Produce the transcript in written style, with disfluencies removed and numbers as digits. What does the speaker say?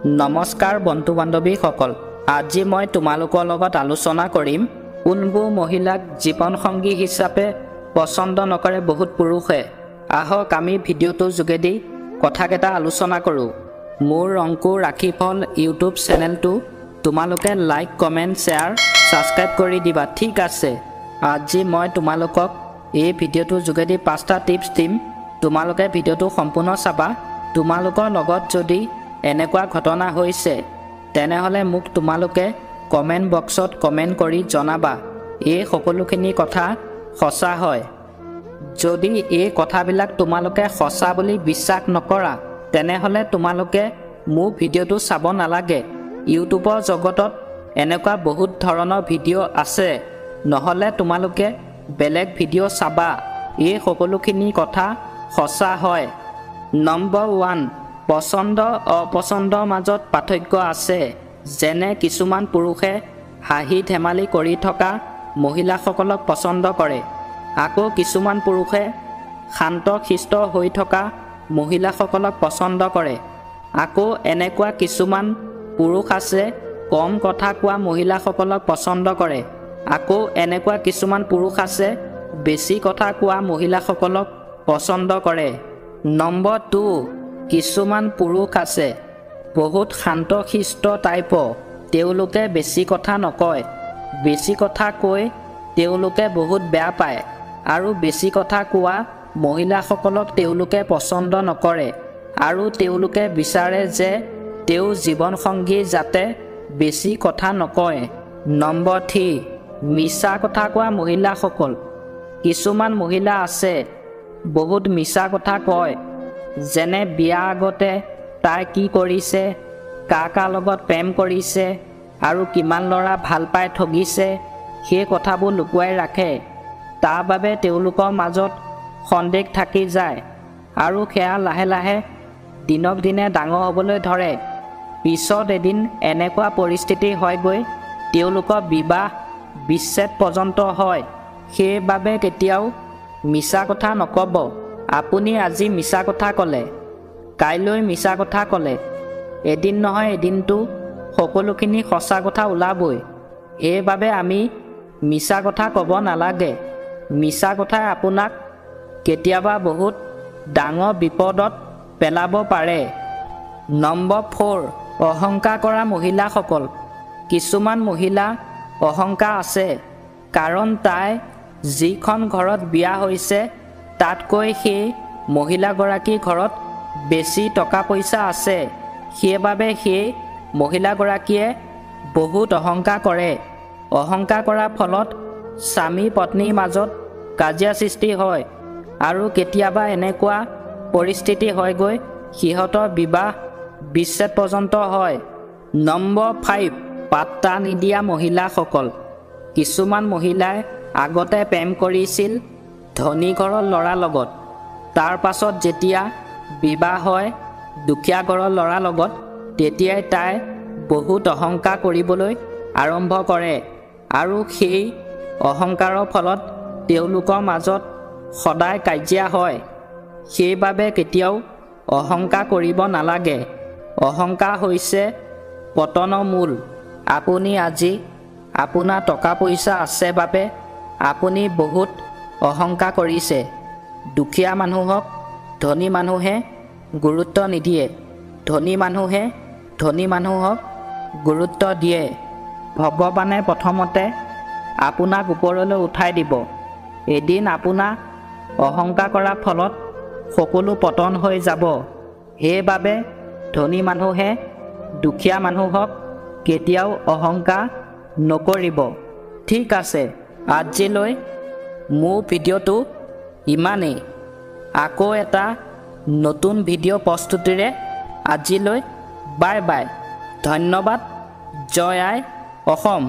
নমস্কাৰ বন্ধু বান্ধৱীসকল, আজি মই তোমালোকৰ লগত আলোচনা কৰিম কোনবোৰ মহিলাক জীৱন সংগী হিচাপে পছন্দ নকৰে বহুত পুৰুষে। আহক আমি ভিডিঅ'টোৰ যোগেদি কথাকেইটা আলোচনা কৰোঁ। মোৰ ৰংকুৰ ৰাখীফল ইউটিউব চেনেলটো তোমালোকে লাইক, কমেণ্ট, শ্বেয়াৰ, ছাবস্ক্ৰাইব কৰি দিবা। ঠিক আছে, আজি মই তোমালোকক এই ভিডিঅ'টোৰ যোগেদি 5টা টিপছ দিম। তোমালোকে ভিডিঅ'টো সম্পূৰ্ণ চাবা। তোমালোকৰ লগত যদি এনেকুৱা ঘটনা হৈছে তেনেহ'লে মোক তোমালোকে কমেণ্ট বক্সত কমেণ্ট কৰি জনাবা। এই সকলোখিনি কথা সঁচা হয়। যদি এই কথাবিলাক তোমালোকে সঁচা বুলি বিশ্বাস নকৰা তেনেহ'লে তোমালোকে মোৰ ভিডিঅ'টো চাব নালাগে। ইউটিউবৰ জগতত এনেকুৱা বহুত ধৰণৰ ভিডিঅ' আছে, নহ'লে তোমালোকে বেলেগ ভিডিঅ' চাবা। এই সকলোখিনি কথা সঁচা হয়। নম্বৰ 1, পচন্দ অপচন্দৰ মাজত পাৰ্থক্য আছে। যেনে কিছুমান পুৰুষে হাঁহি ধেমালি কৰি থকা মহিলাসকলক পচন্দ কৰে, আকৌ কিছুমান পুৰুষে শান্ত শিষ্ট হৈ থকা মহিলাসকলক পচন্দ কৰে। আকৌ এনেকুৱা কিছুমান পুৰুষ আছে কম কথা কোৱা মহিলাসকলক পচন্দ কৰে। আকৌ এনেকুৱা কিছুমান পুৰুষ আছে বেছি কথা কোৱা মহিলাসকলক পচন্দ কৰে। নম্বৰ 2, কিছুমান পুৰুষ আছে বহুত শান্ত শিষ্ট টাইপৰ। তেওঁলোকে বেছি কথা নকয়। বেছি কথা কৈ তেওঁলোকে বহুত বেয়া পায় আৰু বেছি কথা কোৱা মহিলাসকলক তেওঁলোকে পচন্দ নকৰে আৰু তেওঁলোকে বিচাৰে যে তেওঁ জীৱনসংগী যাতে বেছি কথা নকয়। নম্বৰ 3, মিছা কথা কোৱা মহিলাসকল। কিছুমান মহিলা আছে বহুত মিছা কথা কয়। যেনে বিয়াৰ আগতে তাই কি কৰিছে, কাৰ লগত প্ৰেম কৰিছে আৰু কিমান ল'ৰা ভাল পাই ঠগিছে, সেই কথাবোৰ লুকুৱাই ৰাখে। তাৰ বাবে তেওঁলোকৰ মাজত সন্দেহ থাকি যায় আৰু সেয়া লাহে লাহে দিনক দিনে ডাঙৰ হ'বলৈ ধৰে। পিছত এদিন এনেকুৱা পৰিস্থিতি হয়গৈ তেওঁলোকৰ বিবাহ বিচ্ছেদ পৰ্যন্ত হয়। সেইবাবে কেতিয়াও মিছা কথা নক'ব। আপুনি আজি মিছা কথা ক'লে, কাইলৈ মিছা কথা ক'লে, এদিন নহয় এদিনটো সকলোখিনি সঁচা কথা ওলাবই। সেইবাবে আমি মিছা কথা ক'ব নালাগে। মিছা কথাই আপোনাক কেতিয়াবা বহুত ডাঙৰ বিপদত পেলাব পাৰে। নম্বৰ 4, অহংকাৰ কৰা মহিলাসকল। কিছুমান মহিলা অহংকাৰ আছে কাৰণ তাই যিখন ঘৰত বিয়া হৈছে তাতকৈ সেই মহিলাগৰাকীৰ ঘৰত বেছি টকা পইচা আছে। সেইবাবে সেই মহিলাগৰাকীয়ে বহুত অহংকাৰ কৰে। অহংকাৰ কৰাৰ ফলত স্বামী পত্নীৰ মাজত কাজিয়া সৃষ্টি হয় আৰু কেতিয়াবা এনেকুৱা পৰিস্থিতি হয়গৈ সিহঁতৰ বিবাহ বিচ্ছেদ পৰ্যন্ত হয়। নম্বৰ 5, পাত্তা নিদিয়া মহিলাসকল। কিছুমান মহিলাই আগতে প্ৰেম কৰিছিল ধনী ঘৰৰ ল'ৰাৰ লগত। তাৰ পাছত যেতিয়া বিবাহ হয় দুখীয়া ঘৰৰ ল'ৰাৰ লগত, তেতিয়াই তাই বহুত অহংকাৰ কৰিবলৈ আৰম্ভ কৰে আৰু সেই অহংকাৰৰ ফলত তেওঁলোকৰ মাজত সদায় কাজিয়া হয়। সেইবাবে কেতিয়াও অহংকাৰ কৰিব নালাগে। অহংকাৰ হৈছে পতনৰ মূল। আপুনি আজি আপোনাৰ টকা পইচা আছে বাবে আপুনি বহুত অহংকাৰ কৰিছে। দুখীয়া মানুহক ধনী মানুহে গুৰুত্ব নিদিয়ে, ধনী মানুহে ধনী মানুহক গুৰুত্ব দিয়ে। ভগৱানে প্ৰথমতে আপোনাক ওপৰলৈ উঠাই দিব। এদিন আপোনাৰ অহংকাৰ কৰাৰ ফলত সকলো পতন হৈ যাব। সেইবাবে ধনী মানুহে দুখীয়া মানুহক কেতিয়াও অহংকাৰ নকৰিব। ঠিক আছে, আজিলৈ মোৰ ভিডিঅ'টো ইমানেই। আকৌ এটা নতুন ভিডিঅ' প্ৰস্তুতিৰে আজিলৈ বাই বাই। ধন্যবাদ। জয় আই অসম।